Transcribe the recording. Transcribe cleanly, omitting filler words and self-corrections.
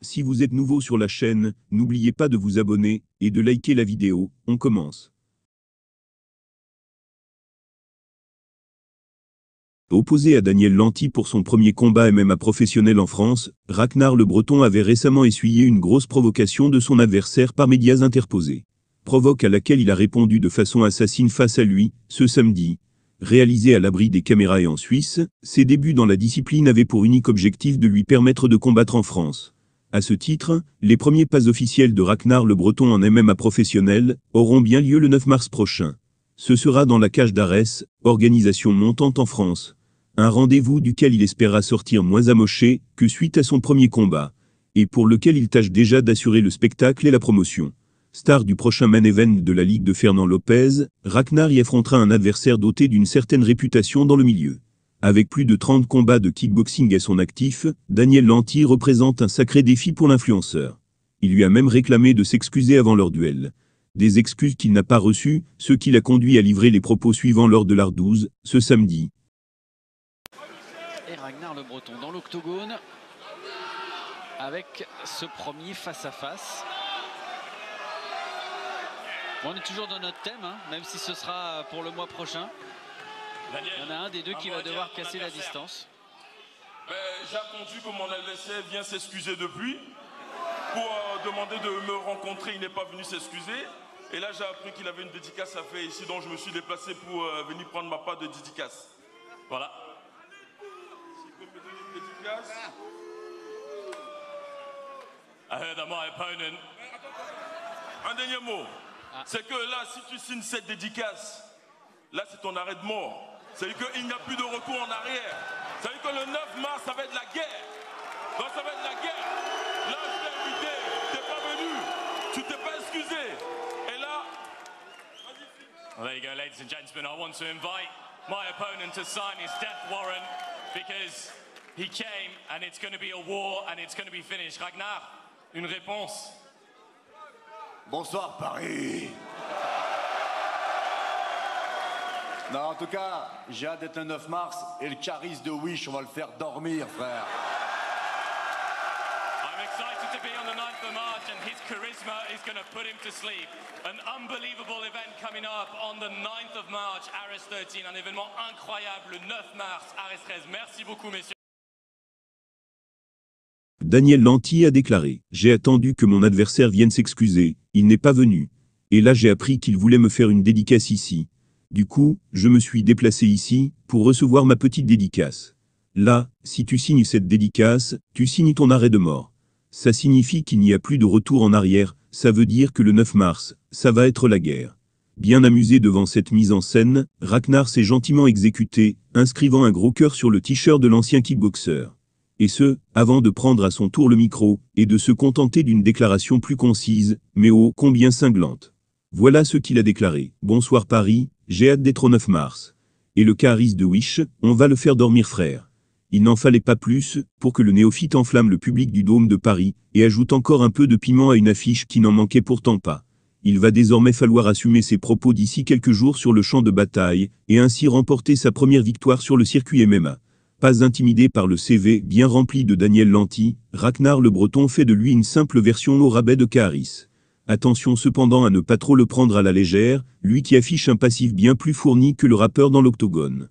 Si vous êtes nouveau sur la chaîne, n'oubliez pas de vous abonner et de liker la vidéo. On commence. Opposé à Daniel Lanty pour son premier combat MMA professionnel en France, Ragnar le Breton avait récemment essuyé une grosse provocation de son adversaire par médias interposés. Provoque à laquelle il a répondu de façon assassine face à lui, ce samedi. Réalisé à l'abri des caméras et en Suisse, ses débuts dans la discipline avaient pour unique objectif de lui permettre de combattre en France. À ce titre, les premiers pas officiels de Ragnar le Breton en MMA professionnel auront bien lieu le 9 mars prochain. Ce sera dans la cage d'Arès, organisation montante en France. Un rendez-vous duquel il espérera sortir moins amoché que suite à son premier combat, et pour lequel il tâche déjà d'assurer le spectacle et la promotion. Star du prochain main event de la Ligue de Fernand Lopez, Ragnar y affrontera un adversaire doté d'une certaine réputation dans le milieu. Avec plus de 30 combats de kickboxing à son actif, Daniel Lanty représente un sacré défi pour l'influenceur. Il lui a même réclamé de s'excuser avant leur duel. Des excuses qu'il n'a pas reçues, ce qui l'a conduit à livrer les propos suivants lors de l'Ar12, ce samedi. Et Ragnar le Breton dans l'octogone, avec ce premier face-à-face. On est toujours dans notre thème, hein, même si ce sera pour le mois prochain. Il y en a un des deux qui va devoir casser la distance. J'ai attendu que mon adversaire vienne s'excuser depuis pour demander de me rencontrer. Il n'est pas venu s'excuser. Et là, j'ai appris qu'il avait une dédicace à faire ici, donc je me suis déplacé pour venir prendre ma part de dédicace. Voilà. Si vous pouvez me donner une dédicace. I heard that my opponent. Un dernier mot. C'est que là, si tu signes cette dédicace, là, c'est ton arrêt de mort. C'est-à-dire qu'il n'y a plus de retour en arrière. C'est-à-dire que le 9 mars, ça va être la guerre. Donc, ça va être la guerre. Là, je t'ai invité, tu n'es pas venu, tu t'es pas excusé. Et là... Well, there you go, ladies and gentlemen. I want to invite my opponent to sign his death warrant because he came and it's going to be a war and it's going to be finished. Ragnar, une réponse? Bonsoir Paris. Non, en tout cas, j'ai hâte d'être le 9 mars et le charisme de Wish, on va le faire dormir, frère. I'm excited to be on the 9th of March and his charisma is going to put him to sleep. An unbelievable event coming up on the 9th of March, Arès 13, un événement incroyable le 9 mars, Arès 13. Merci beaucoup, messieurs. Daniel Lanty a déclaré « J'ai attendu que mon adversaire vienne s'excuser, il n'est pas venu. Et là j'ai appris qu'il voulait me faire une dédicace ici. Du coup, je me suis déplacé ici, pour recevoir ma petite dédicace. Là, si tu signes cette dédicace, tu signes ton arrêt de mort. Ça signifie qu'il n'y a plus de retour en arrière, ça veut dire que le 9 mars, ça va être la guerre. » Bien amusé devant cette mise en scène, Ragnar s'est gentiment exécuté, inscrivant un gros cœur sur le t-shirt de l'ancien kickboxer. Et ce, avant de prendre à son tour le micro, et de se contenter d'une déclaration plus concise, mais ô combien cinglante. Voilà ce qu'il a déclaré. « Bonsoir Paris, j'ai hâte d'être au 9 mars. Et le charisme de Wish, on va le faire dormir frère. » Il n'en fallait pas plus, pour que le néophyte enflamme le public du Dôme de Paris, et ajoute encore un peu de piment à une affiche qui n'en manquait pourtant pas. Il va désormais falloir assumer ses propos d'ici quelques jours sur le champ de bataille, et ainsi remporter sa première victoire sur le circuit MMA. Pas intimidé par le CV bien rempli de Daniel Lanty, Ragnar le Breton fait de lui une simple version au rabais de Caris. Attention cependant à ne pas trop le prendre à la légère, lui qui affiche un passif bien plus fourni que le rappeur dans l'octogone.